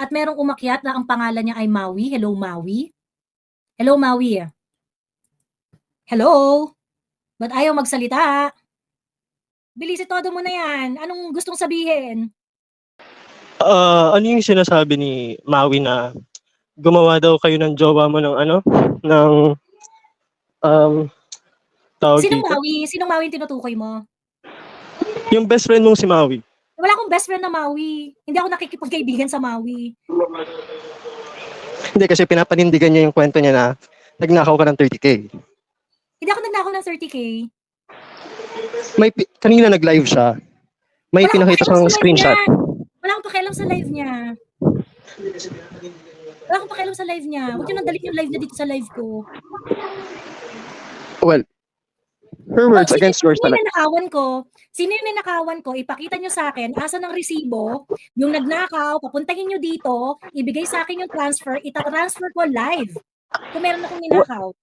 at merong umakyat na ang pangalan niya ay Maui. Hello, Maui. Hello, Maui. Hello? Ba't ayaw magsalita? Bilis todo mo na yan. Anong gustong sabihin? Ano yung sinasabi ni Maui na gumawa daw kayo ng jowa mo ng ano? Ng, tawag Sinong dito? Maui? Sinong Maui yung tinutukoy mo? Yung best friend mong si Maui. Wala akong best friend na Maui. Hindi ako nakikipagkaibigan sa Maui. Hindi, kasi pinapanindigan niya yung kwento niya na nagnakaw ka ng 30K. Hindi ako nagnakaw ng 30K. Kanina nag-live siya. May Wala pinakita siyang screenshot. Wala akong pakialam sa live niya. Wala akong pakialam sa live niya. Huwag niyo nang dalhin yung live niya dito sa live ko. Well, her words against yours talaga. Sino yung ninakawan ko? Ipakita niyo sa akin, asa ng resibo, yung nagnakaw, papuntahin niyo dito, ibigay sa akin yung transfer, itatransfer ko live. Kung meron akong ninakaw.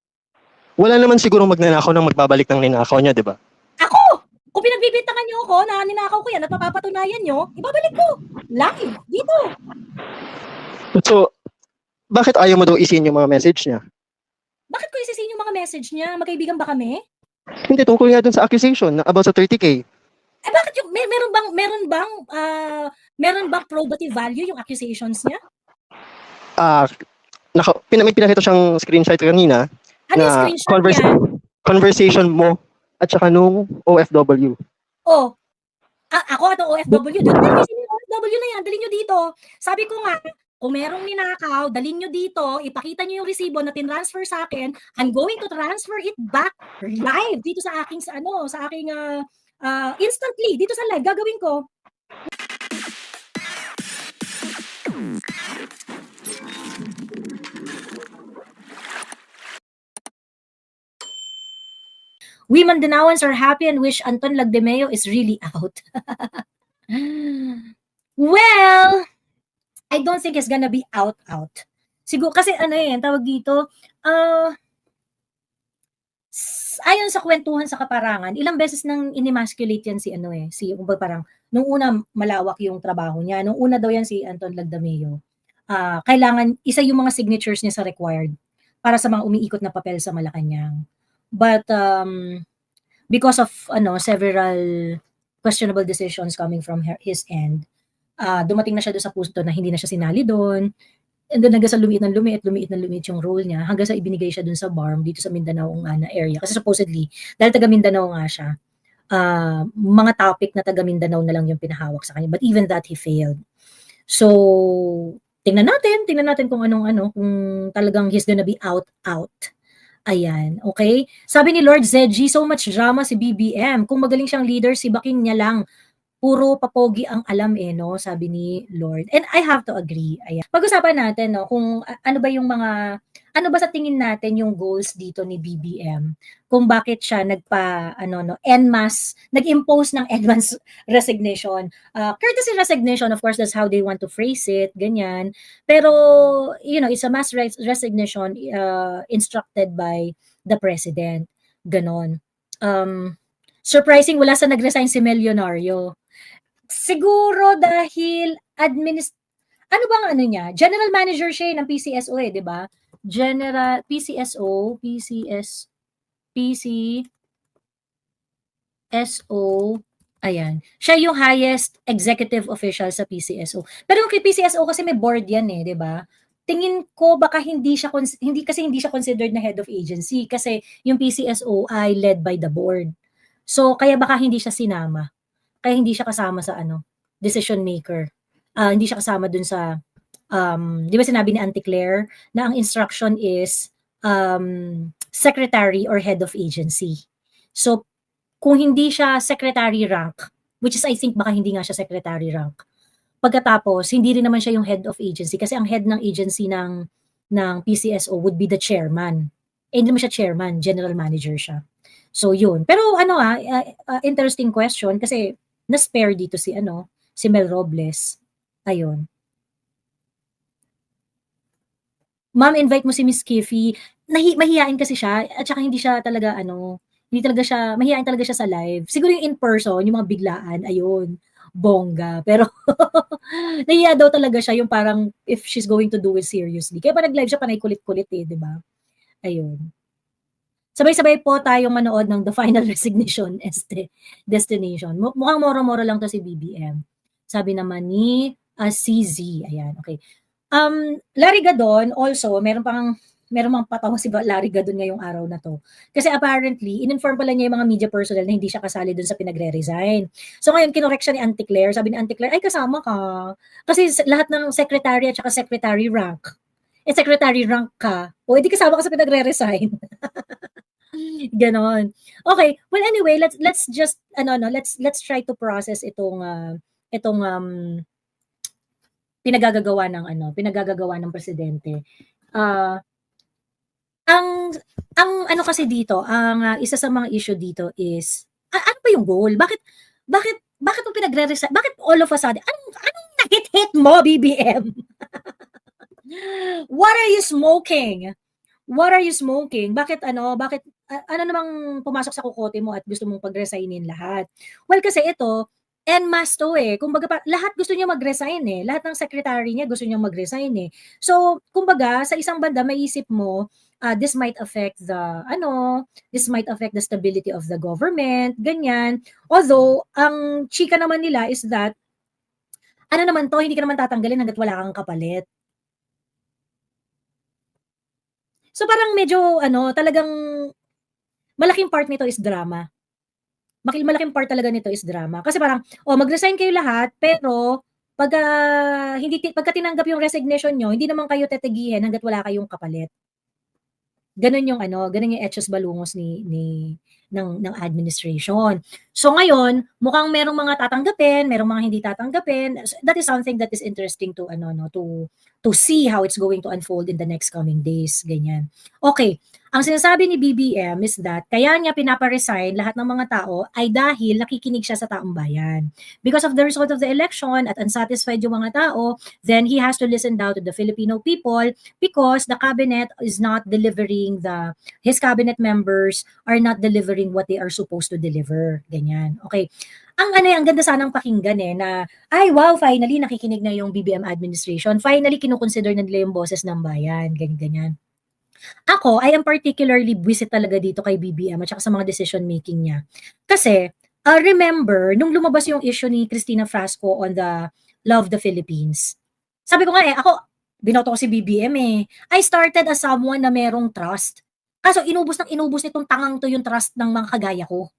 Wala naman sigurong magnanakaw nang magbabalik ng ninakaw niya, di ba? Ako! Kung pinagbibintangan niyo ako na ninakaw ko yan at mapapatunayan niyo, ibabalik ko. Live. Dito. So, bakit ayaw mo daw isin yung mga message niya? Bakit ko isisin yung mga message niya? Magkaibigan ba kami? Hindi, tungkol nga dun sa accusation about sa 30K. Eh bakit yung meron bang probative value yung accusations niya? May pinakita siyang screenshot kanina. Ano yung screenshot niya? Conversation mo at saka nung OFW. Oh. Ako at ang OFW. Yung OFW na yan, dalhin nyo dito. Sabi ko nga, kung merong ninakaw, dalhin nyo dito, ipakita nyo yung resibo na tinransfer sa akin, I'm going to transfer it back live dito sa aking instantly dito sa live gagawin ko. We Mandanaoans are happy and wish Anton Lagdemeo is really out. Well, I don't think it's gonna be out. Siguro, kasi tawag dito, ayon sa kwentuhan sa kaparangan, ilang beses nang inimasculate yan parang, nung una malawak yung trabaho niya, nung una daw yan si Anton Lagdameo, kailangan, isa yung mga signatures niya sa required, para sa mga umiikot na papel sa Malacanang. But, because of, several questionable decisions coming from his end, dumating na siya doon sa punto na hindi na siya sinali doon. And then hanggang sa lumiit yung role niya, hanggang sa ibinigay siya doon sa BARM dito sa Mindanao na area. Kasi supposedly, dahil taga Mindanao nga siya, mga topic na taga Mindanao na lang yung pinahawak sa kanya. But even that, he failed. So, tingnan natin kung kung talagang he's gonna be out. Ayan, okay? Sabi ni Lord Zedgy, so much drama si BBM. Kung magaling siyang leader, si Baking niya lang. Puro papogi ang alam no? Sabi ni Lord. And I have to agree. Ayan. Pag-usapan natin, no, kung ano ba sa tingin natin yung goals dito ni BBM? Kung bakit siya nag-impose ng en masse resignation. Courtesy resignation, of course, that's how they want to phrase it, ganyan. Pero, it's a mass resignation instructed by the president. Ganon. Surprising, wala sa nag-resign si Melionario. Siguro dahil general manager siya ng PCSO di ba? PCSO, ayan. Siya yung highest executive official sa PCSO. Pero yung PCSO kasi may board yan di ba? Tingin ko baka hindi siya considered na head of agency kasi yung PCSO ay led by the board. So kaya baka hindi siya sinama. Kaya hindi siya kasama sa decision maker. Hindi siya kasama dun sa di ba sinabi ni Auntie Claire na ang instruction is secretary or head of agency. So kung hindi siya secretary rank, which is I think baka hindi nga siya secretary rank. Pagkatapos hindi rin naman siya yung head of agency kasi ang head ng agency ng PCSO would be the chairman. Hindi naman siya chairman, general manager siya. So yun. Pero interesting question kasi na-spare dito si Mel Robles. Ayun. Ma'am, invite mo si Miss Kiffy. Mahihain kasi siya at saka hindi talaga siya sa live. Siguro yung in person, yung mga biglaan, ayun. bongga. Pero nahiya daw talaga siya yung parang if she's going to do it seriously. Kaya pa nag-live siya panay kulit-kulit eh, 'di ba? Ayun. Sabay-sabay po tayong manood ng The Final Resignation Destination. Mukhang moro-moro lang 'to si BBM. Sabi naman ni CZ, ayan, okay. Larry Gadon also, meron pang patawa si Larry Gadon ngayong araw na 'to. Kasi apparently, in-inform pala niya yung mga media personnel na hindi siya kasali dun sa pinagre-resign. So ngayon kinorek siya ni Auntie Claire, sabi ni Auntie Claire, "Ay kasama ka." Kasi lahat ng secretary at saka secretary rank, secretary rank ka, o edi kasama ka sa pinagre-resign. Ganon. Okay, well anyway, let's just let's try to process itong pinagagagawa ng presidente. Ang kasi dito, isa sa mga issue dito is ano ba yung goal? Bakit mo pinagre-resign? Bakit all of a sudden? Anong nahit-hit mo, BBM? What are you smoking? What are you smoking? Bakit ano namang pumasok sa kokote mo at gusto mong pag-resignin lahat? Well, kasi ito, en masse to eh. Kumbaga lahat gusto niya mag-resign eh. Lahat ng secretary niya gusto niyang mag-resign eh. So, kumbaga sa isang banda maiisip mo, this might affect the stability of the government, ganyan. Although, ang chika naman nila is that hindi ka naman tatanggalin hangga't wala kang kapalit. So parang medyo talagang malaking part nito is drama. Malaking part talaga nito is drama. Kasi parang, mag-resign kayo lahat, pero pagka tinanggap yung resignation nyo, hindi naman kayo titigihin hangga't wala kayong kapalit. Ganun yung etos balungos ng administration. So ngayon, mukhang merong mga tatanggapin, merong mga hindi tatanggapin. That is something that is interesting to see how it's going to unfold in the next coming days, ganyan. Okay, ang sinasabi ni BBM is that kaya niya pinapa-resign lahat ng mga tao ay dahil nakikinig siya sa taong bayan. Because of the result of the election at unsatisfied yung mga tao, then he has to listen down to the Filipino people because the cabinet is not delivering his cabinet members are not delivering what they are supposed to deliver. Ganyan. Okay. Ang ganda sanang pakinggan na, ay wow, finally nakikinig na yung BBM administration. Finally kinukonsider na nila yung boses ng bayan. Ganyan. Ako, I am particularly visit talaga dito kay BBM at saka sa mga decision making niya. Kasi, remember, nung lumabas yung issue ni Cristina Frasco on the Love the Philippines, sabi ko nga ako, binoto ko si BBM I started as someone na merong trust. Kaso inubos nitong tangang to yung trust ng mga kagaya ko.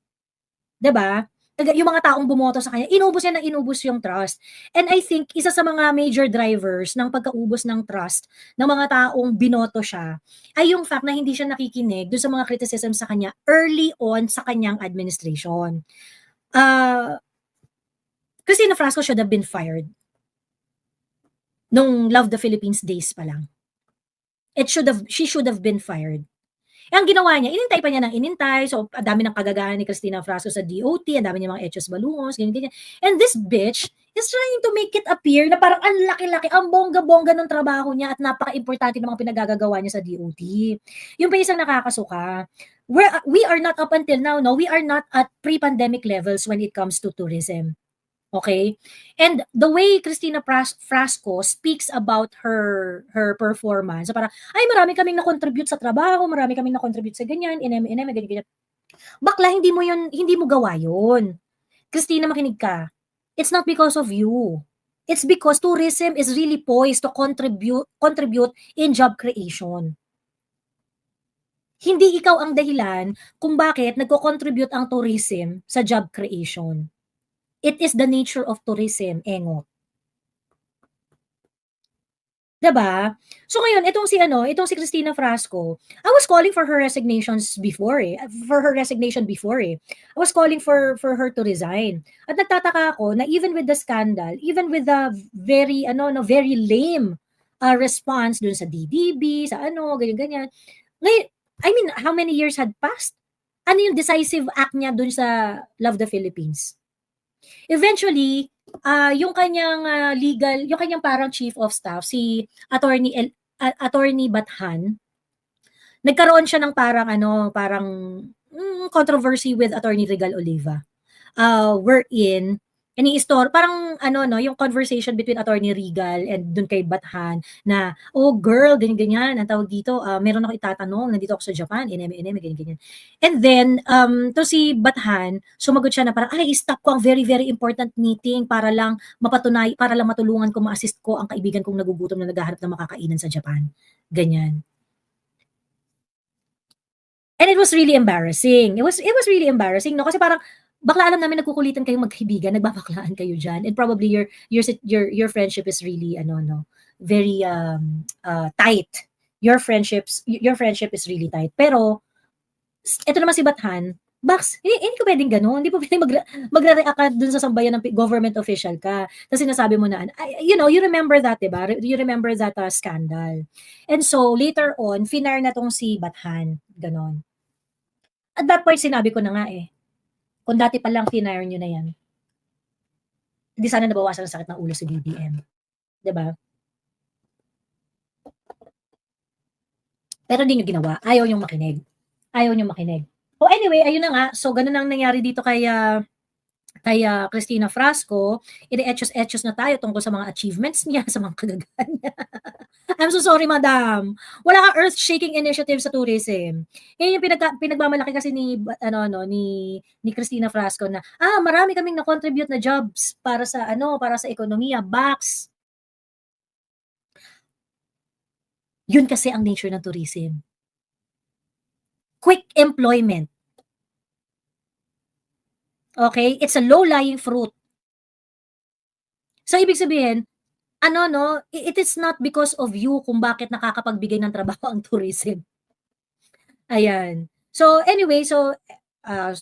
'Di ba? Yung mga taong bumoto sa kanya, inubos yung trust. And I think isa sa mga major drivers ng pagkaubos ng trust ng mga taong binoto siya ay yung fact na hindi siya nakikinig doon sa mga criticism sa kanya early on sa kanyang administration. Cristina Frasco should have been fired nung Love the Philippines days pa lang. She should have been fired. Ang ginawa niya, inintay pa niya ng inintay. So, ang dami ng kagagahan ni Cristina Frasco sa DOT, ang dami niya mga etos balungos, ganyan. And this bitch is trying to make it appear na parang ang laki-laki, ang bongga-bongga ng trabaho niya at napaka-importante ng mga pinagagagawa niya sa DOT. Yung pa isang nakakasuka. We are not up until now, we are not at pre-pandemic levels when it comes to tourism. Okay? And the way Cristina Frasco speaks about her performance, so parang, ay marami kaming na-contribute sa trabaho, marami kaming na-contribute sa ganyan, ganyan. Bakla, hindi mo gawa yun. Cristina, makinig ka. It's not because of you. It's because tourism is really poised to contribute in job creation. Hindi ikaw ang dahilan kung bakit nagko-contribute ang tourism sa job creation. It is the nature of tourism, engot. 'Di ba? So ngayon itong si Cristina Frasco, I was calling for her resignation before. I was calling for her to resign. At nagtataka ako na even with the scandal, even with the very very lame response dun sa DDB, sa ganyan. Ngayon, I mean, how many years had passed? Ano yung decisive act niya dun sa Love the Philippines? Eventually, yung kanyang yung kanyang parang chief of staff, si Attorney Bathan, nagkaroon siya ng parang controversy with Attorney Regal Oliva. Wherein ini-store parang ano 'no, yung conversation between Attorney Regal and dun kay Bathan na, "Oh girl, ganyan-ganyan, ang tawag dito, meron ako itatanong, nandito ako sa Japan, ineme, ganyan-ganyan." And then, 'to si Bathan, sumagot siya na parang, "Ay, i-stop ko ang very, very important meeting para lang matulungan ko, ma-assist ko ang kaibigan kong nagugutom na naghahanap ng makakainan sa Japan." Ganyan. And it was really embarrassing. It was really embarrassing 'no, kasi parang bakla alam namin nagkukulitan kayong magkaibigan, nagbabaklaan kayo diyan, and probably your friendship is really ano 'no, very, tight. Your friendship is really tight. Pero eto naman si Bathan, "Baks, hindi ka puwedeng gano'n, hindi po puwedeng magre-react ka dun sa sambayan ng government official ka, ta's sinasabi mo na ano," you know, you remember that 'di ba? You remember that, scandal. And so later on, finire na 'tong si Bathan, gano'n. At that point sinabi ko na nga, eh, kung dati pa lang finire niyo na 'yan, di sana nabawasan ang sakit ng ulo si BBM, 'di ba? Pero di niyo ginawa, ayaw niyong makinig, ayaw niyong makinig. Oh, anyway, ayun na nga, so gano'n ang nangyari dito kay Cristina Frasco, ine-etchos-etchos na tayo tungkol sa mga achievements niya, sa mga kagagahan niya. I'm so sorry madam, wala kang earth-shaking initiative sa tourism. Yan yung pinagmamalaki kasi ni Cristina Frasco na, marami kaming na-contribute na jobs para sa ekonomiya, box. Yun kasi ang nature ng tourism. Quick employment. Okay? It's a low-lying fruit. So, ibig sabihin, it is not because of you kung bakit nakakapagbigay ng trabaho ang tourism. Ayan. So, anyway,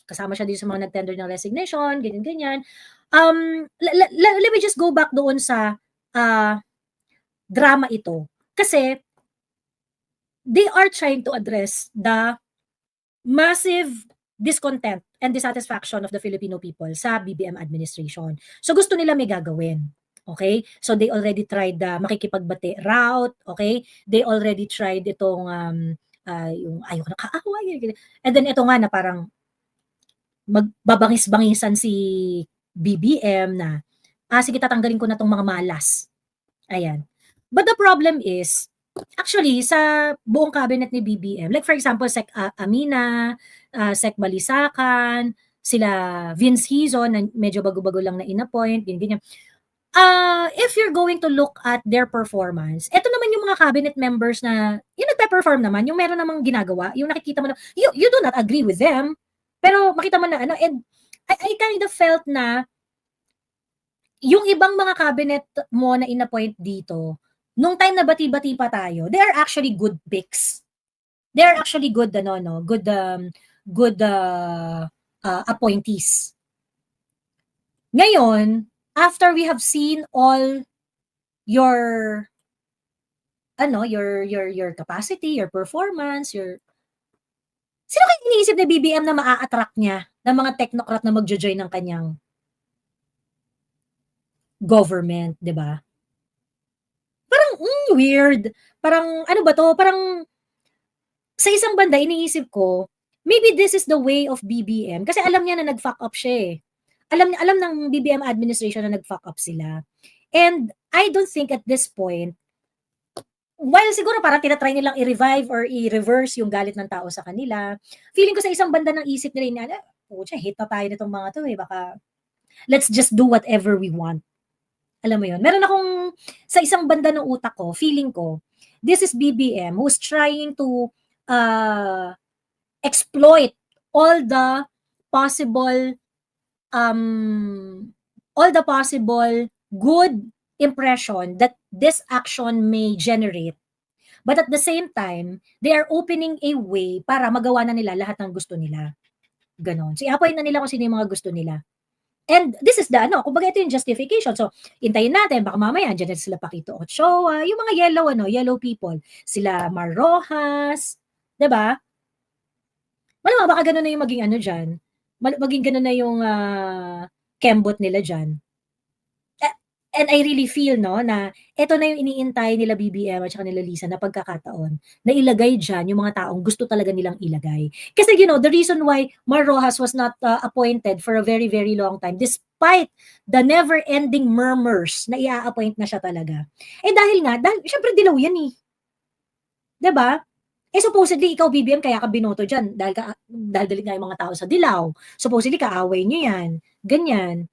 kasama siya dito sa mga nag-tender ng resignation, ganyan-ganyan. Let me just go back doon sa drama ito. Kasi, they are trying to address the massive discontent and dissatisfaction of the Filipino people sa BBM administration. So, gusto nila may gagawin. Okay? So, they already tried the makikipagbati route. Okay? They already tried itong yung ayaw ko na kaaway. And then, ito nga na parang magbabangis-bangisan si BBM na, sige, tatanggalin ko na tong mga malas. Ayan. But the problem is, actually, sa buong cabinet ni BBM, like for example, Sec Amina, Sec Balisacan, sila Vince Hizon, na medyo bago-bago lang na in-appoint, ganyan. If you're going to look at their performance, eto naman yung mga cabinet members na, yung nagpe-perform naman, yung meron namang ginagawa, yung nakikita mo na, you do not agree with them, pero makita mo na, and I kind of felt na, yung ibang mga cabinet mo na in-appoint dito, nung time na bati-bati pa tayo, they are actually good picks. They are actually good appointees. Ngayon, after we have seen all your capacity, your performance, sino kayo iniisip ni BBM na maa-attract niya ng mga technocrat na magjo-join ng kanyang government, 'di ba? Parang weird. Parang ano ba 'to? Parang sa isang banda iniisip ko, maybe this is the way of BBM kasi alam niya na nag-fuck up siya, eh. Alam ng BBM administration na nag-fuck up sila. And I don't think at this point, while siguro parang tina-try nilang i-revive or i-reverse yung galit ng tao sa kanila, feeling ko sa isang banda ng isip nila na, putya, hate na tayo nitong mga 'to, eh, baka let's just do whatever we want. Alam mo yun? Meron akong, sa isang banda ng utak ko, feeling ko, this is BBM who's trying to exploit all the possible good impression that this action may generate. But at the same time, they are opening a way para magawa na nila lahat ng gusto nila. Ganon. So, i-appoint na nila kung sino yung mga gusto nila. And this is kumbaga ito yung justification. So, hintayin natin, baka mamaya, dyan sila Paquito Ochoa, yung mga yellow people. Sila Mar Rojas, 'di ba? Malamang baka gano'n na yung maging dyan. Maging gano'n na yung kembot nila dyan. And I really feel na ito na yung iniintay nila BBM at saka nila Lisa na pagkakataon na ilagay dyan yung mga taong gusto talaga nilang ilagay. Kasi the reason why Mar Rojas was not appointed for a very, very long time, despite the never-ending murmurs na i-appoint na siya talaga. Dahil syempre dilaw yan eh. 'Di ba? Supposedly, ikaw BBM, kaya ka binoto dyan dahil galit nga yung mga tao sa dilaw. Supposedly, kaaway nyo yan. Ganyan.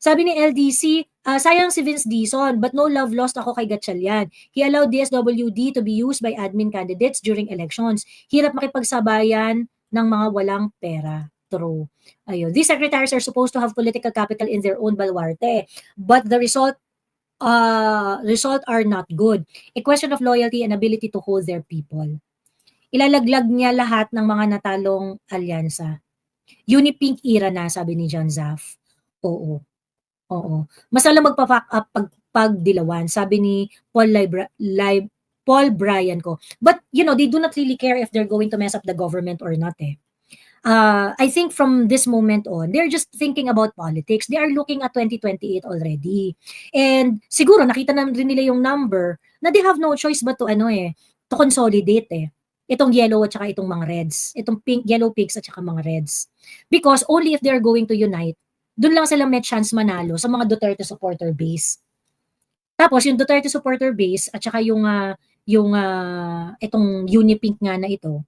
Sabi ni LDC, sayang si Vince Dizon, but no love lost ako kay Gatchalian. He allowed DSWD to be used by admin candidates during elections. Hirap makipagsabayan ng mga walang pera. True. Ayun. These secretaries are supposed to have political capital in their own baluarte, but the result are not good. A question of loyalty and ability to hold their people. Ilalaglag niya lahat ng mga natalong alyansa. Unipink era na, sabi ni John Zaff. Oo. Mas alam magpa-fuck up pagdilawan, sabi ni Paul Bryan ko. But, they do not really care if they're going to mess up the government or not eh. I think from this moment on, they're just thinking about politics. They are looking at 2028 already. And siguro nakita na rin nila yung number na they have no choice but to consolidate eh. Itong yellow at saka itong mga reds. Itong yellow pigs at saka mga reds. Because only if they're going to unite, dun lang sila may chance manalo sa mga Duterte supporter base. Tapos yung Duterte supporter base at saka yung itong Unipink nga na ito,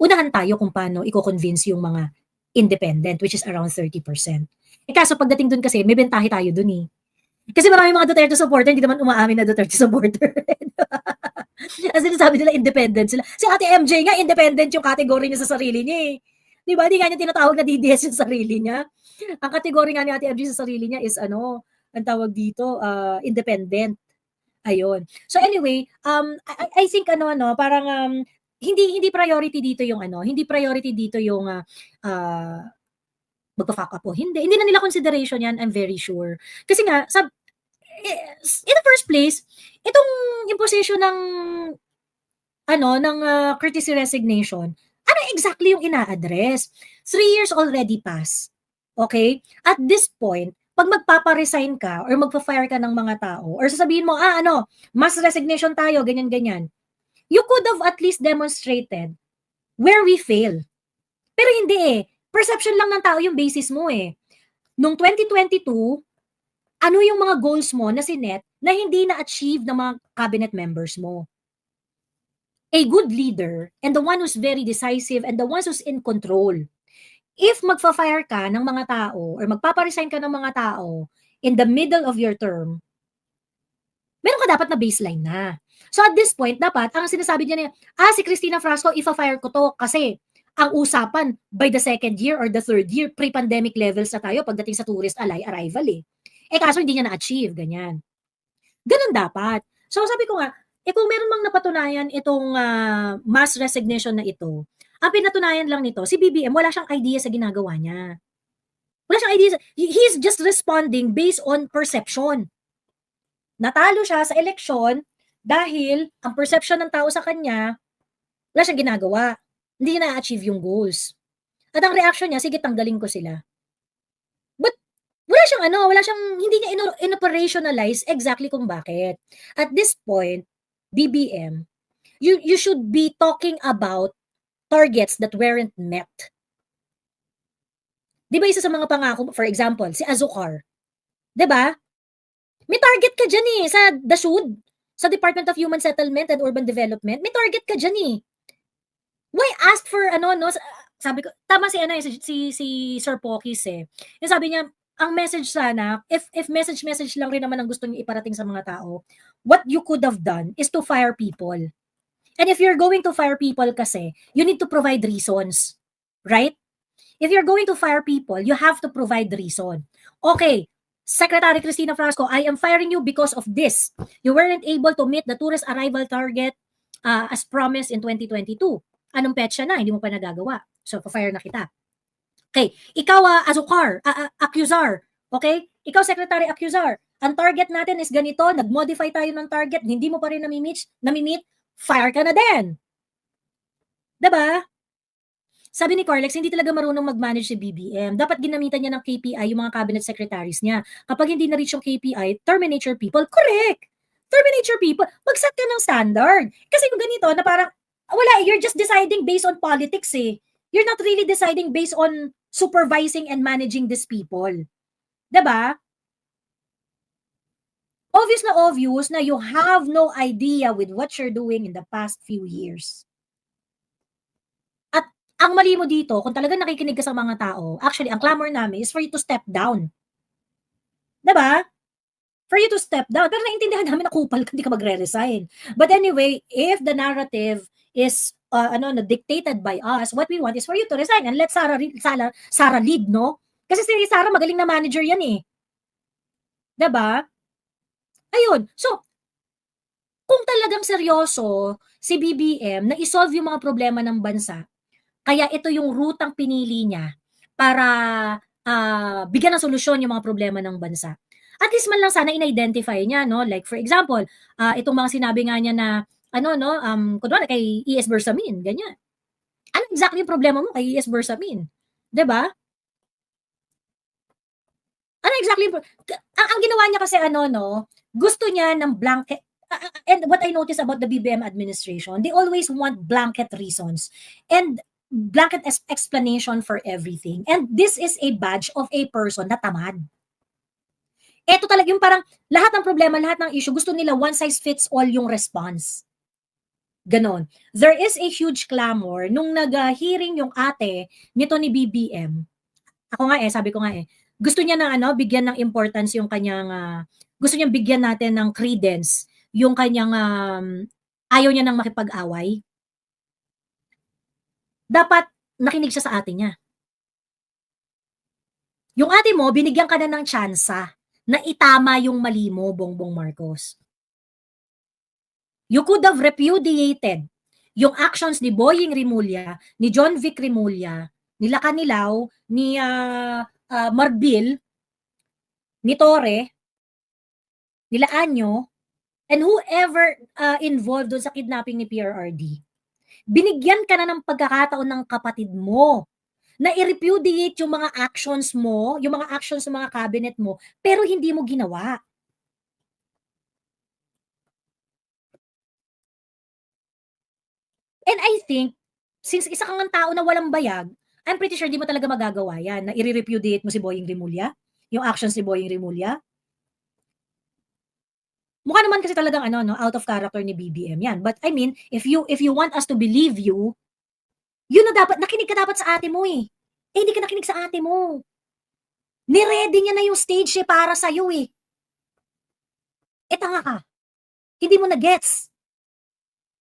unahan tayo kung paano i-convince yung mga independent, which is around 30%. Kaso pagdating dun kasi, may bentahe tayo dun eh. Kasi marami mga Duterte supporter, hindi naman umaamin na Duterte supporter. As in, sabi nila independent sila. Si Ate MJ nga, independent yung category niya sa sarili niya eh. Di ba? Di nga niya tinatawag na DDS yung sarili niya. Ang category nga ni Ate MJ sa sarili niya is ang tawag dito, independent. Ayun. So anyway, I think parang hindi priority dito yung hindi priority dito yung magpa-fuck up o hindi na nila consideration yan, I'm very sure. Kasi nga in the first place, itong imposition ng courtesy resignation, ano exactly yung ina-address? 3 years already passed. Okay? At this point, pag magpapa-resign ka or magpa-fire ka ng mga tao or sasabihin mo, mass resignation tayo, ganyan-ganyan. You could have at least demonstrated where we fail. Pero hindi eh. Perception lang ng tao yung basis mo eh. Noong 2022, ano yung mga goals mo na sinet na hindi na-achieve ng mga cabinet members mo? A good leader and the one who's very decisive and the one who's in control. If magfa-fire ka ng mga tao or magpapa-resign ka ng mga tao in the middle of your term, meron ka dapat na baseline na. So at this point, dapat, ang sinasabi niya si Cristina Frasco, ifa-fire ko to kasi ang usapan by the second year or the third year, pre-pandemic levels na tayo pagdating sa tourist arrival eh. Kaso hindi niya na-achieve, ganyan. Ganun dapat. So sabi ko nga, kung meron mang napatunayan itong mass resignation na ito, ang pinatunayan lang nito, si BBM, wala siyang idea sa ginagawa niya. Wala siyang idea. He's just responding based on perception. Natalo siya sa eleksyon dahil ang perception ng tao sa kanya, wala siyang ginagawa. Hindi niya na-achieve yung goals. At ang reaction niya, sige, tanggalin ko sila. But wala siyang, hindi niya in-operationalize exactly kung bakit. At this point, BBM, you should be talking about targets that weren't met. Di ba isa sa mga pangako, for example, si Azucar, di ba? May target ka dyan eh, sa DASUD, sa Department of Human Settlement and Urban Development, may target ka dyan eh. Why ask for sabi ko, tama si Sir Pokis eh. Yung sabi niya, ang message sana, if message lang rin naman ang gusto niyo iparating sa mga tao, what you could have done is to fire people. And if you're going to fire people kasi, you need to provide reasons. Right? If you're going to fire people, you have to provide reason. Okay, Secretary Cristina Frasco, I am firing you because of this. You weren't able to meet the tourist arrival target as promised in 2022. Anong petsa na? Hindi mo pa nagagawa. So, pa-fire na kita. Okay, ikaw Azucar, accusar. Okay? Ikaw Secretary Accusar. Ang target natin is ganito, nag-modify tayo ng target, hindi mo pa rin namimit, fire ka na din. Diba? Sabi ni Corlex, hindi talaga marunong mag-manage si BBM. Dapat ginamitan niya ng KPI yung mga cabinet secretaries niya. Kapag hindi na-reach yung KPI, terminate your people. Correct! Terminate your people. Mag-set ka ng standard. Kasi kung ganito, na parang, you're just deciding based on politics eh. You're not really deciding based on supervising and managing these people. 'Diba? Obvious na you have no idea with what you're doing in the past few years. At ang mali mo dito, kung talagang nakikinig ka sa mga tao, actually ang clamor namin is for you to step down. 'Di ba? For you to step down. Pero naiintindihan namin na kupal ka, hindi ka magre-resign. But anyway, if the narrative is dictated by us, what we want is for you to resign and let Sarah lead, no? Kasi si Sarah magaling na manager yan eh. 'Di ba? Ayun. So, kung talagang seryoso si BBM na i-solve yung mga problema ng bansa, kaya ito yung rutang pinili niya para bigyan ng solusyon yung mga problema ng bansa. At least man lang sana in-identify niya, no? Like for example, itong mga sinabi nga niya na kunwari kay ES Bersamin, ganyan. Ano exactly yung problema mo kay ES Bersamin? 'Di ba? Ano exactly ang ginawa niya kasi gusto niya ng blanket. And what I notice about the BBM administration, they always want blanket reasons and blanket explanation for everything. And this is a badge of a person na tamad. Ito talaga yung parang lahat ng problema, lahat ng issue, gusto nila one size fits all yung response. Ganon. There is a huge clamor nung nag-hearing yung ate nito ni BBM. Ako nga sabi ko nga gusto niya na bigyan ng importance yung kanyang gusto niya bigyan natin ng credence yung kanyang ayaw niya nang makipag-away. Dapat nakinig siya sa ate niya. Yung ate mo, binigyan ka na ng tsansa na itama yung mali mo, Bongbong Marcos. You could have repudiated yung actions ni Boying Rimulya, ni John Vic Rimulya, ni Lacanilaw, ni Marbil, ni Torre, nila Anyo, and whoever involved doon sa kidnapping ni PRRD. Binigyan ka na ng pagkakataon ng kapatid mo na i-repudiate yung mga actions mo, yung mga actions ng mga cabinet mo, pero hindi mo ginawa. And I think, since isa kang tao na walang bayag, I'm pretty sure di mo talaga magagawa yan, na i-repudiate mo si Boying Rimulya, yung actions ni Boying Rimulya. Mukha naman kasi talagang out of character ni BBM yan. But I mean, if you want us to believe you, yun na dapat, nakinig ka dapat sa ate mo eh. Hindi ka nakinig sa ate mo. Ni-ready niya na yung stage para sa'yo eh. Tanga ka. Hindi mo na-gets.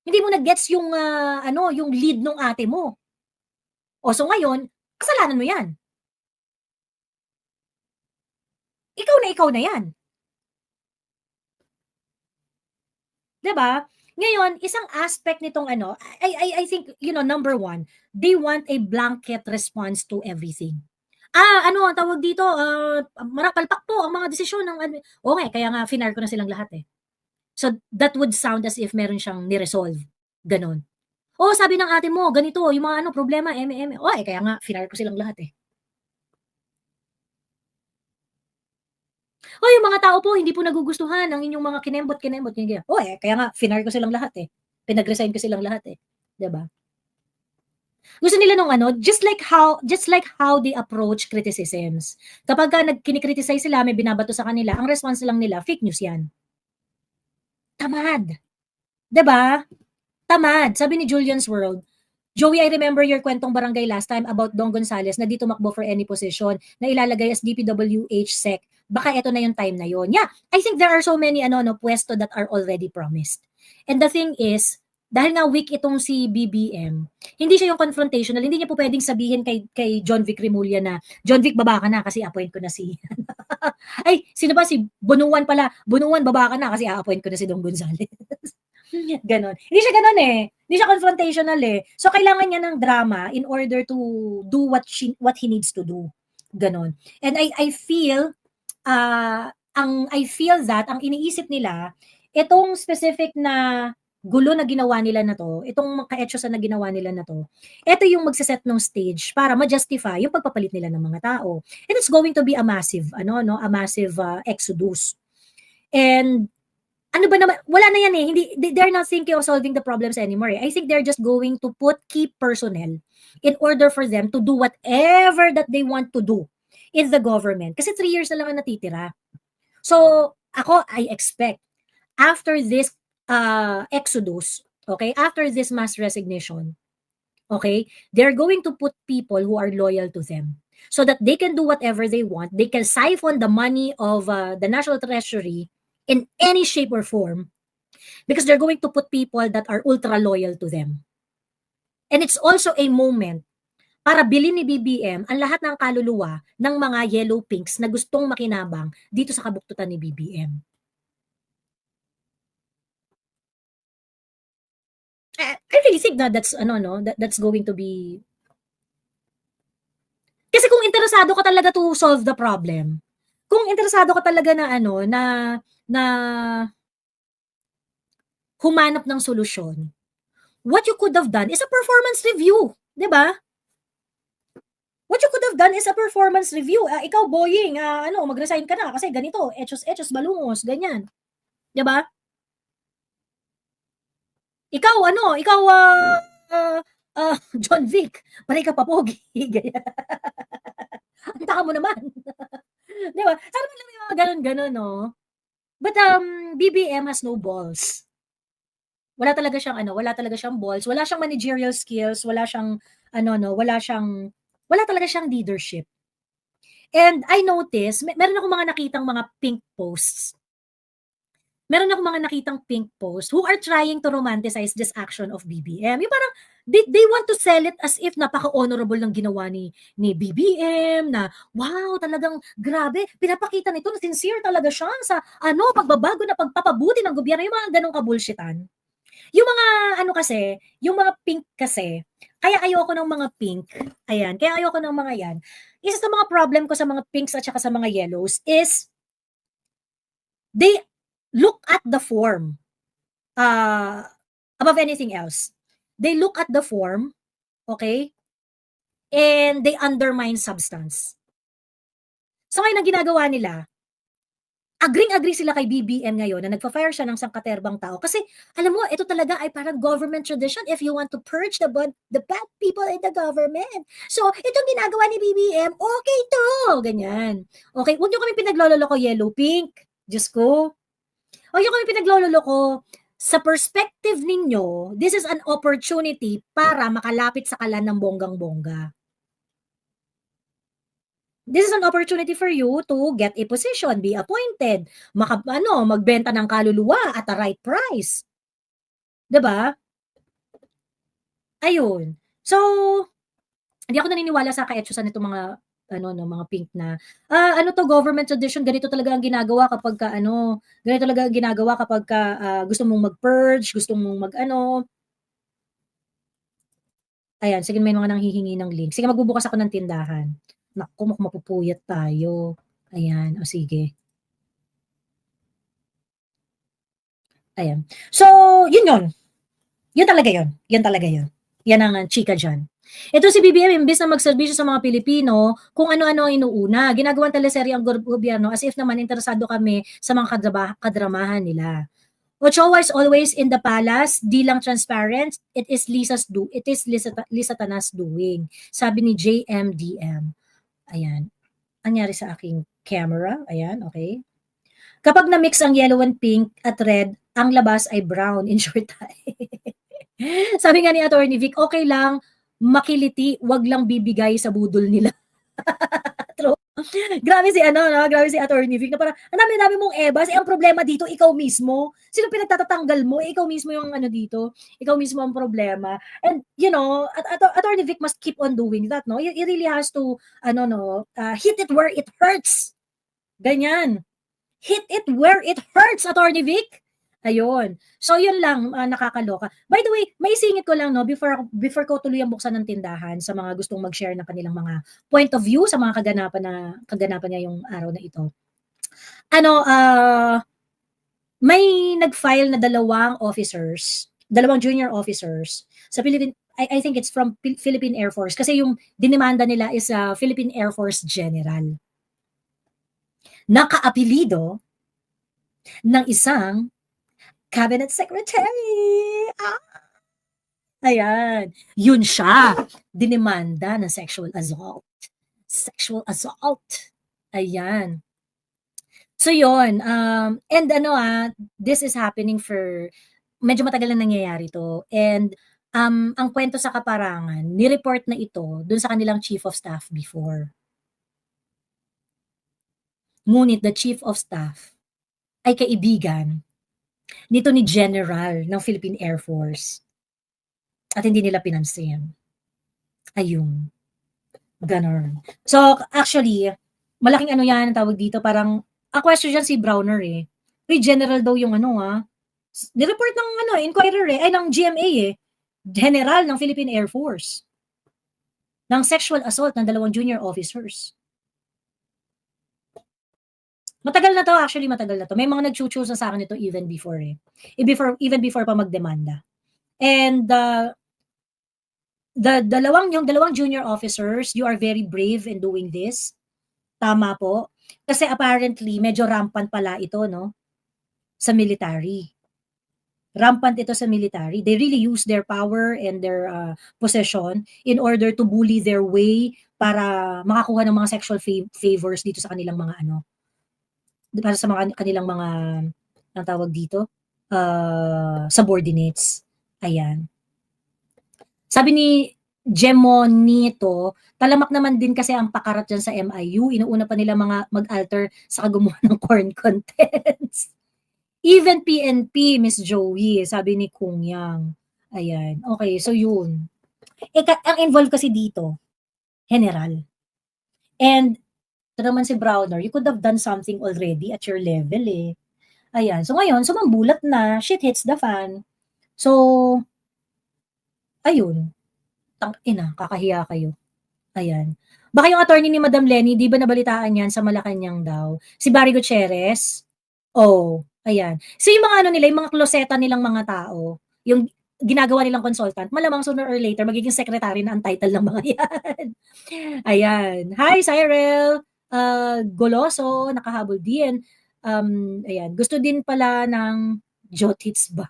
Hindi mo na-gets yung, yung lead ng ate mo. O so ngayon, kasalanan mo yan. Ikaw na yan. 'Di ba? Ngayon, isang aspect nitong I think, number one, they want a blanket response to everything. Ang tawag dito, palpak po ang mga desisyon ng okay, kaya nga finar ko na silang lahat eh. So, that would sound as if meron siyang ni-resolve. Ganon. Sabi ng ate mo, ganito, yung mga problema, okay, kaya nga finar ko silang lahat eh. Yung mga tao po, hindi po nagugustuhan ang inyong mga kinembot. Kaya nga, finar ko silang lahat eh. Pinag-resign ko silang lahat eh. 'Di ba? Gusto nila nung just like how they approach criticisms. Kapag kinikriticize sila, may binabato sa kanila, ang response lang nila, fake news yan. Tamad. 'Di ba? Tamad. Sabi ni Julian's World, Joey, I remember your kwentong barangay last time about Dong Gonzales na di tumakbo for any position na ilalagay as DPWH SEC. Baka ito na yung time na yon. Yeah, I think there are so many pwesto that are already promised. And the thing is, dahil nga weak itong si BBM, hindi siya yung confrontational, hindi niya po pwedeng sabihin kay John Vic Rimulya na, John Vic, baba ka na kasi appoint ko na si ay, sino ba si Bunuan pala? Bunuan, baba ka na kasi a-appoint ko na si Dong Gonzales. Ganon. Hindi siya ganon eh. Hindi siya confrontational eh. So, kailangan niya ng drama in order to do what he needs to do. Ganon. And I feel that ang iniisip nila, itong specific na gulo na ginawa nila na to, itong kaetyosa na ginawa nila na to, ito yung magsiset ng stage para ma-justify yung pagpapalit nila ng mga tao. And it's going to be a massive, exodus. And ano ba naman, wala na yan eh. They're not thinking of solving the problems anymore eh. I think they're just going to put key personnel in order for them to do whatever that they want to do in the government. Kasi 3 years na lang ang natitira. So, ako, I expect, after this exodus, okay, after this mass resignation, okay, they're going to put people who are loyal to them so that they can do whatever they want. They can siphon the money of the National Treasury in any shape or form because they're going to put people that are ultra loyal to them. And it's also a moment para bilhin ni BBM ang lahat ng kaluluwa ng mga yellow pinks na gustong makinabang dito sa kabuktutan ni BBM. I really think that that's that's going to be, kasi kung interesado ka talaga to solve the problem, kung interesado ka talaga na na humanap ng solusyon, what you could have done is a performance review, 'di ba? What you could have done is a performance review. Ikaw, Boying, mag-resign ka na kasi ganito, etos, balungos, ganyan. 'Di ba? Ikaw, John Vic, panay ka pa pogi. Ganyan. Ang taka mo naman. 'Di ba? Sana lang may mga ganun-ganun, no? But BBM has no balls. Wala talaga siyang balls, wala siyang managerial skills, wala talaga siyang leadership. And I noticed, meron akong mga nakitang mga pink posts. Meron akong mga nakitang pink posts who are trying to romanticize this action of BBM. Yung parang, they want to sell it as if napaka-honorable ng ginawa ni BBM, na wow, talagang grabe, pinapakita nito na sincere talaga siya sa pagbabago na pagpapabuti ng gobyerno, yung mga ganong kabulshitan. Yung mga yung mga pink kasi, kaya ayoko ng mga pink, kaya ayoko ng mga yan. Isa sa mga problem ko sa mga pinks at saka sa mga yellows is, they look at the form above anything else. They look at the form, okay? And they undermine substance. So ngayon ang ginagawa nila, agree sila kay BBM ngayon na nagpa-fire siya ng sangkaterbang tao kasi alam mo, ito talaga ay parang government tradition if you want to purge the bad people in the government. So, itong ginagawa ni BBM, okay to, ganyan. Okay, huwag niyo kami pinaglololoko yellow pink. Diyos ko. Huwag niyo kami pinaglololoko. Sa perspective ninyo, this is an opportunity para makalapit sa kalan ng bonggang-bongga. This is an opportunity for you to get a position, be appointed, magbenta ng kaluluwa at the right price. 'Di ba? Ayun. So, hindi ako naniniwala sa kaetyosan nitong mga mga pink na government tradition, ganito talaga ang ginagawa kapagka gusto mong mag-purge, gusto mong Ayan, sige, may mga nanghihingi ng link. Sige, magbubukas ako ng tindahan. Naku, mapupuyat tayo. Ayan, o sige. Ayan. So, yun. Yun talaga yun. Yan ang chika dyan. Ito si BBM, imbis na magserbisyo sa mga Pilipino, kung ano-ano ang inuuna, ginagawang teleserye ang gobyerno as if naman interesado kami sa mga kadramahan nila. Ochoa is always in the palace, di lang transparent, it is Lisa Tana's doing. Sabi ni JMDM. Ayan. Anyari sa aking camera. Ayan, okay. Kapag na-mix ang yellow and pink at red, ang labas ay brown in short time. Sabi nga ni Attorney Vic, okay lang, makiliti, wag lang bibigay sa budol nila. True. Grabe si Attorney Vic na parang, ang dami-dami mong ebas, ang problema dito, ikaw mismo. Sino pinagtatatanggal mo? Ikaw mismo yung dito. Ikaw mismo ang problema. And, Attorney Vic must keep on doing that, no? He really has to, hit it where it hurts. Ganyan. Hit it where it hurts, Attorney Vic. Ayun. So, yun lang, nakakaloka. By the way, may isingit ko lang, no, before ko tuluyang buksan ng tindahan sa mga gustong mag-share ng kanilang mga point of view sa mga kaganapan niya yung araw na ito. May nag-file na dalawang junior officers sa Philippine, I think it's from Philippine Air Force, kasi yung dinemanda nila is Philippine Air Force General. Nakaapelido ng isang Cabinet Secretary. Ayan. Yun siya. Dinemanda ng sexual assault sexual assault. Ayan. So yun, and ano this is happening for medyo matagal na nangyayari 'to, and, ang kwento sa Kaparangan, ni-report na ito dun sa kanilang chief of staff before. Ngunit the chief of staff ay kaibigan nito ni General ng Philippine Air Force at hindi nila pinansin. Ayun, gano'n. So, actually, malaking ano 'yan, ang tawag dito, parang ang question diyan si Browner, eh. Uy, general daw yung ano, ni-report ng ano, inquirer, eh, ay ng GMA, eh. General ng Philippine Air Force ng sexual assault ng 2 junior officers. Matagal na 'to, actually matagal na 'to. May mga nagchu-choose na sa'kin nito even before, eh. Even before pa magdemanda. And, yung dalawang junior officers, you are very brave in doing this. Tama po. Kasi apparently medyo rampant pala ito 'no, sa military. Rampant ito sa military. They really use their power and their, position in order to bully their way para makakuha ng mga sexual favors dito sa kanilang mga ano, para sa mga kanilang mga, anong tawag dito, subordinates. Ayan. Sabi ni Gemonito, talamak naman din kasi ang pakarat diyan sa MIU, inuuna pa nila mga mag-alter sa gumawa ng corn contents. Even PNP, Miss Joey, sabi ni Kung Yang. Ayan, okay, so yun. Ang involved kasi dito, general. And ito naman si Browner, you could have done something already at your level, eh. Ayan, so ngayon sumambulat na, shit hits the fan. So, ayun, tangina, kakahiya kayo. Ayan. Baka yung attorney ni Madam Lenny, 'di ba nabalitaan 'yan sa Malacanang daw? Si Barry Gutierrez? Oh, ayan. So yung mga ano nila, yung mga kloseta nilang mga tao, yung ginagawa nilang consultant, malamang sooner or later magiging secretary na ang title ng mga 'yan. Ayan. Hi, Cyril. Goloso, nakahabol din. Ayan. Gusto din pala ng Jotits ba?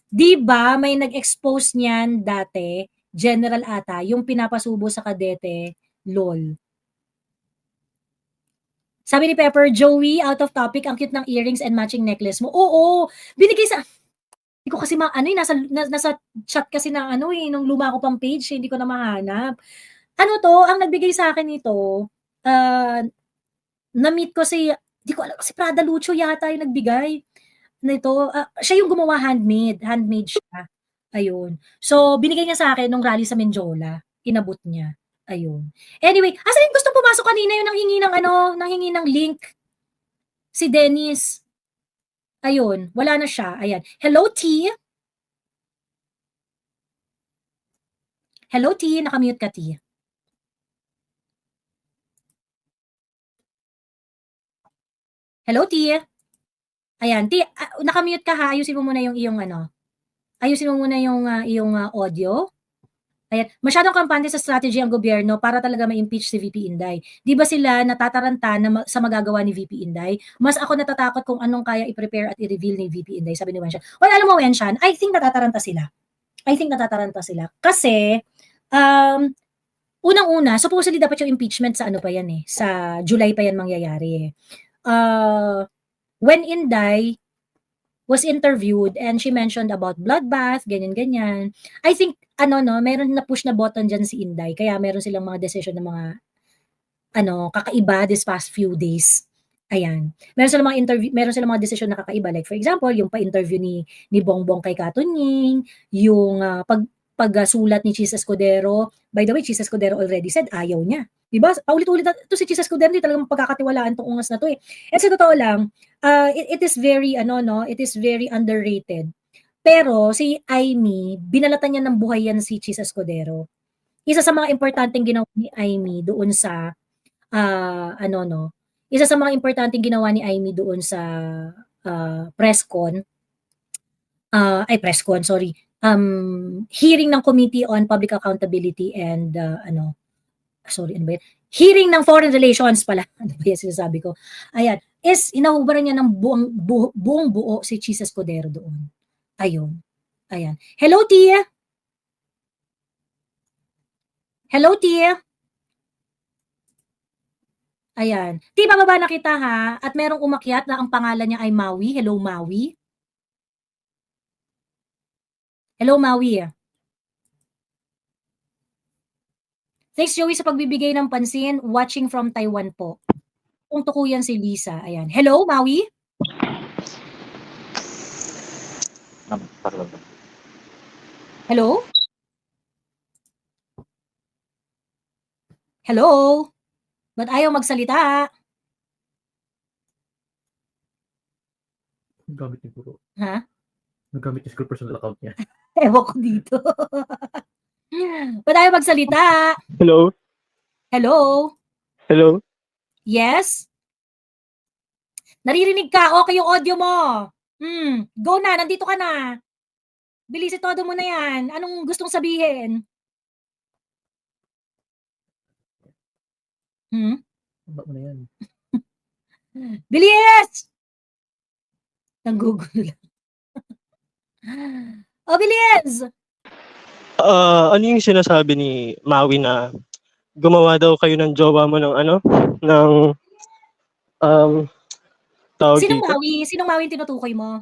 'Di ba may nag-expose niyan dati, general ata, yung pinapasubo sa kadete, LOL. Sabi ni Pepper, Joey, out of topic, ang cute ng earrings and matching necklace mo. Oo, binigay sa, hindi ko kasi ano nasa chat kasi ng ano nung luma ko pang page, hindi ko na mahanap. Ano 'to, ang nagbigay sa akin nito, na-meet ko si, di ko alam, si Prada Lucio yata yung nagbigay nito. Siya yung gumawa, handmade siya. Ayun. So, binigay niya sa akin nung rally sa Menjola, inabot niya. Ayun. Anyway, asan yung gustong pumasok kanina yung nanghingi ng link? Si Dennis. Ayun, wala na siya. Ayan. Hello, T. Hello, T. Nakamute ka, T. Hello, T. Ayan, T, nakamute ka ha. Ayusin mo muna yung iyong ayusin mo muna yung iyong audio. Ayan, masyadong kampante sa strategy ang gobyerno para talaga ma-impeach si VP Inday. 'Di ba sila natataranta sa magagawa ni VP Inday? Mas ako natatakot kung anong kaya i-prepare at i-reveal ni VP Inday, sabi ni Wenshan. Well, alam mo, Wenshan, I think natataranta sila. Kasi, unang-una, supposedly dapat yung impeachment sa ano pa yan eh, sa July pa yan mangyayari eh. When Inday was interviewed and she mentioned about bloodbath, ganyan-ganyan. I think, meron na push na button dyan si Inday, kaya meron silang mga decision na mga, kakaiba this past few days. Ayan. Meron silang mga decision na kakaiba. Like, for example, yung pa-interview ni Bongbong kay Katunying, yung pagsulat ni Chis Escudero. By the way, Chis Escudero already said ayaw niya. Diba? Paulit-ulit na ito si Chis Escudero, hindi talagang pagkakatiwalaan tong ungas na to eh. And sa totoo lang, it is very it is very underrated. Pero si Aimee, binalatan niya ng buhay yan si Chis Escudero. Isa sa mga importanteng ginawa ni Aimee doon sa isa sa mga importanteng ginawa ni Aimee doon sa hearing ng Committee on Public Accountability and hearing ng Foreign Relations pala. Ano ba yung sinasabi ko? Ayan. Is inahubaran niya ng buong buo si Chis Escudero doon. Ayun. Ayan. Hello, Tia. Hello, Tia. Ayan. Bababa na kita ha, at merong umakyat na ang pangalan niya ay Maui. Hello, Maui. Hello, Maui. Thanks, Joey, sa pagbibigay ng pansin. Watching from Taiwan po. Kung tukuyan si Lisa. Ayan. Hello, Maui. Hello? Hello? Ba't ayaw magsalita? Nagamit niya puro. Ha? Nagamit niya siguro personal account niya. Ewan ko dito. Ba't ayaw magsalita? Hello? Hello? Hello? Yes? Naririnig ka? Okay yung audio mo. Go na, nandito ka na. Bilis todo mo na yan. Anong gustong sabihin? Tama mo na yan. Bilis! Nanggugulo lang. Bilis! Ano yung sinasabi ni Maui na gumawa daw kayo ng jowa mo ng tawag Sinong dito? Maui? Sinong Maui yung tinutukoy mo?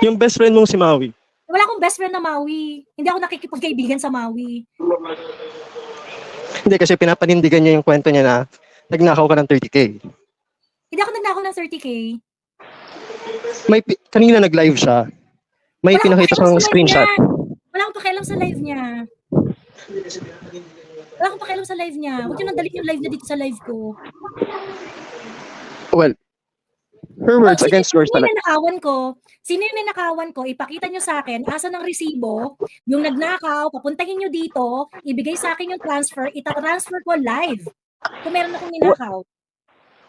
Yung best friend mong si Maui. Wala akong best friend na Maui. Hindi ako nakikipagkaibigan sa Maui. Hindi, kasi pinapanindigan niya yung kwento niya na nagnakaw ka ng 30K. Hindi ako nagnakaw ng 30K. Kanina nag-live siya. May Wala pinakita akong siyang pakialam sa live screenshot. niya. Wala akong pakialam sa live niya. Wala akong pakialam sa live niya. Huwag niyo nang dalhin yung live niya dito sa live ko. Well, her words against yours Sino talaga. yung ninakawan ko? Sino yung ninakawan ko? Ipakita nyo sa akin, asa ng resibo, yung nagnakaw, papuntahin nyo dito, ibigay sa akin yung transfer, itatransfer ko live. Kung meron akong ninakaw.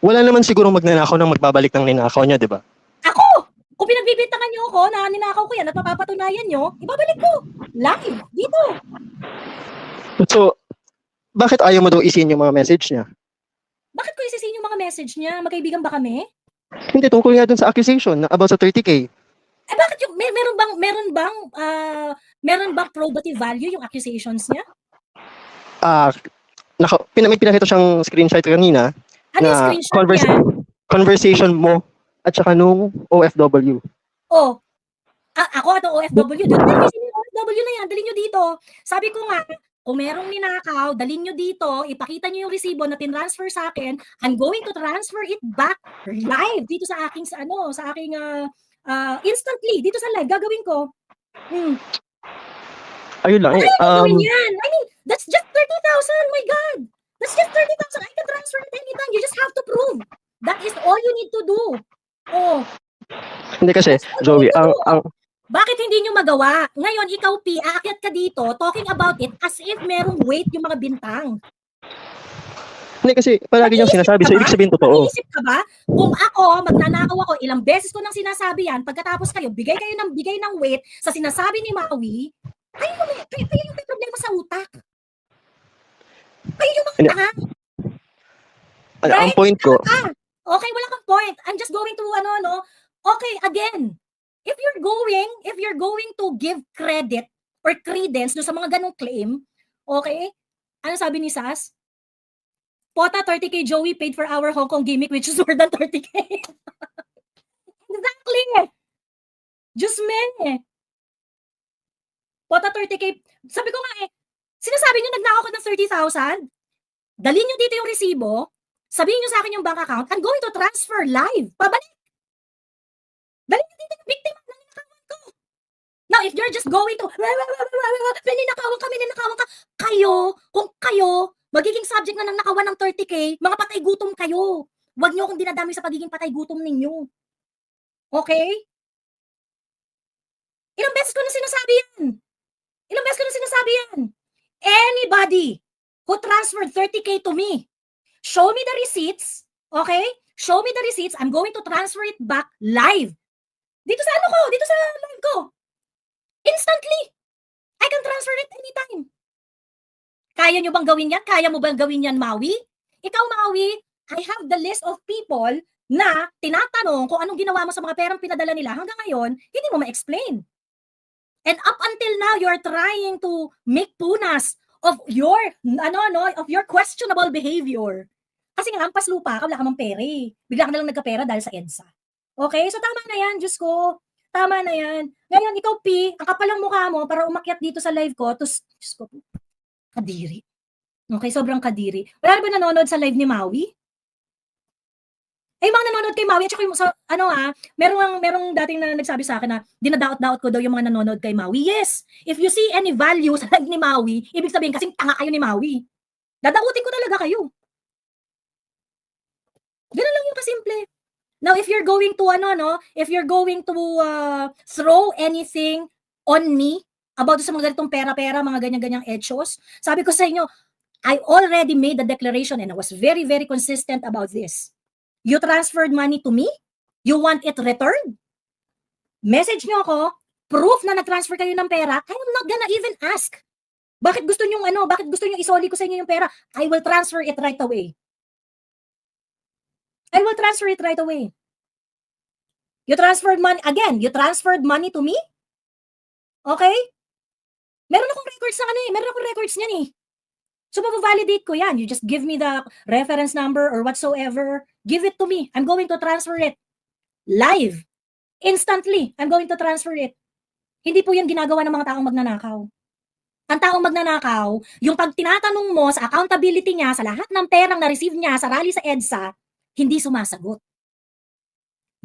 Wala naman siguro magnanakaw nang magbabalik ng ninakaw niya, di ba? Ako! Kung pinagbibintangan nyo ako na ninakaw ko yan at mapapatunayan nyo, ibabalik ko. Live. Dito. So, bakit ayaw mo daw isin yung mga message niya? Bakit ko isisin yung mga message niya? Magkaibigan ba kami? Hindi, tungkol nga dun sa accusation na about sa 30K. Bakit yung, meron bang probative value yung accusations niya? May pinakita siyang screenshot kanina Ano yung na screenshot niya? conversation mo at saka nung OFW. Ako atong OFW. Dalhin yung OFW na yan. Dalhin nyo dito. Sabi ko nga, kung merong ninakaw, dalhin nyo dito, ipakita nyo yung resibo na tinransfer sa akin, I'm going to transfer it back live dito sa aking, instantly, dito sa live, gagawin ko. Ayun lang. Gawin yan. I mean, that's just 30,000. My God. That's just 30,000. I can transfer it anytime. You just have to prove. That is all you need to do. Hindi kasi, Joey, Bakit hindi nyo magawa? Ngayon, ikaw, P, aakyat ka dito talking about it as if merong weight yung mga bintang. Hindi kasi, palagi niyang sinasabi, so ibig sabihin totoo. Mag-iisip ka ba? Kung ako, magnanakaw ako, ilang beses ko nang sinasabi yan, pagkatapos kayo, bigay ng weight sa sinasabi ni Maui, kayo yung may problema sa utak. Kayo yung mga tanga. Ang point ko, Okay, wala kang point. I'm just going to, okay, again, if you're going to give credit or credence sa mga ganong claim, okay, ano sabi ni Sas? Pota 30K Joey paid for our Hong Kong gimmick which is more than 30K. Exactly. Just me. Pota 30K. Sabi ko nga sinasabi niyo nagnakaw ko ng 30,000? Dalhin niyo dito yung resibo. Sabihin niyo sa akin yung bank account. I'm going to transfer live. Pabalik. Dalhin niyo dito yung victim ng ninakawan ko. Now, if you're just going to, ninakawan ka, kung kayo, magiging subject na ng nakawan ng 30K, mga patay gutom kayo. Huwag niyo akong dinadami sa pagiging patay gutom ninyo. Okay? Ilang beses ko na sinasabi yan. Anybody who transferred 30K to me, show me the receipts, okay? Show me the receipts, I'm going to transfer it back live. Dito sa live ko. Instantly. I can transfer it anytime. Kaya nyo bang gawin yan? Kaya mo bang gawin yan, Maui? Ikaw, Maui, I have the list of people na tinatanong kung anong ginawa mo sa mga perang pinadala nila. Hanggang ngayon, hindi mo ma-explain. And up until now, you're trying to make punas of your questionable behavior. Kasi nga, ampas lupa ka, wala ka mang pera eh. Bigla ka na lang nagkapera dahil sa EDSA. Okay? So, tama na yan, Diyos ko. Tama na yan. Ngayon, ikaw, P, ang kapal ng mukha mo para umakyat dito sa live ko, Diyos ko, kadiri. Okay, sobrang kadiri. Wala na ba nanonood sa live ni Maui? Eh, yung mga nanonood kay Maui, at saka yung sa, merong dating na nagsabi sa akin na dinadaot-daot ko daw yung mga nanonood kay Maui. Yes! If you see any value sa live ni Maui, ibig sabihin kasing tanga kayo ni Maui. Dadautin ko talaga kayo. Ganun lang yung kasimple. Now, if you're going to, throw anything on me about sa mga ganitong pera-pera, mga ganyan-ganyang etchos, sabi ko sa inyo, I already made the declaration and I was very, very consistent about this. You transferred money to me? You want it returned? Message nyo ako, proof na nag-transfer kayo ng pera, I'm not gonna even ask. Bakit gusto nyo isoli ko sa inyo yung pera? I will transfer it right away. I will transfer it right away. You transferred money to me? Okay? Meron akong records niyan eh. So, mabavalidate ko yan. You just give me the reference number or whatsoever. Give it to me. I'm going to transfer it. Live. Instantly. I'm going to transfer it. Hindi po yan ginagawa ng mga taong magnanakaw. Ang taong magnanakaw, yung pag tinatanong mo sa accountability niya, sa lahat ng perang na-receive niya sa rally sa EDSA, hindi sumasagot.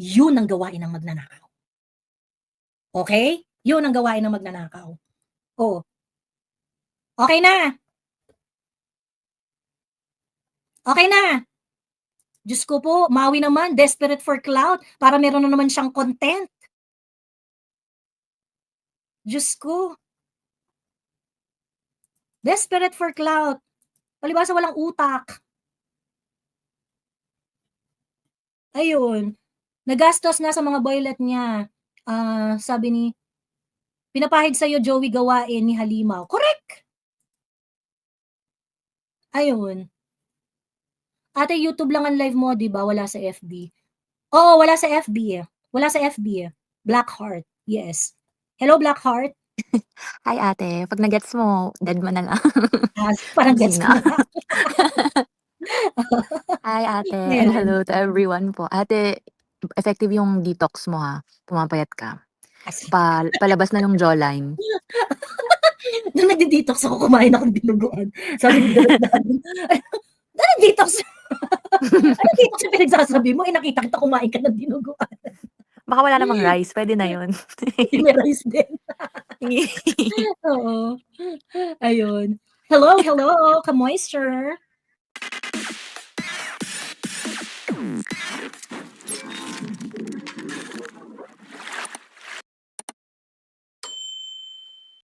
Yun ang gawain ng magnanakaw. Okay? Yun ang gawain ng magnanakaw. Oh. Okay na. Okay na. Diyos ko po, Maui naman, desperate for clout, para meron na naman siyang content. Diyos ko. Desperate for clout. Palibasa walang utak. Ayun. Nagastos na sa mga boylet niya. Sabi ni, pinapahid sa'yo, Joey, gawain ni Halimaw. Correct! Ayun. Ate, YouTube lang ang live mo, di ba? Wala sa FB. Oo, wala sa FB eh. Wala sa FB eh. Blackheart. Yes. Hello, Blackheart. Hi ate, pag nagets mo, dead mo na lang. Parang gets ko Hindi na. Hi ate, and Ayan. hello to everyone po. Ate, effective yung detox mo ha. Pumapayat ka. Palabas na yung jawline. Nung nagdi-detox ako, kumain akong dinuguan. Sabi ni Dadan, detox? Ano detox yung pinagsasabi mo? Nakita kita kumain ka ng dinuguan. Baka wala namang rice, pwede na yun. May rice din. Oo. Ayun. Hello, ka-moisture.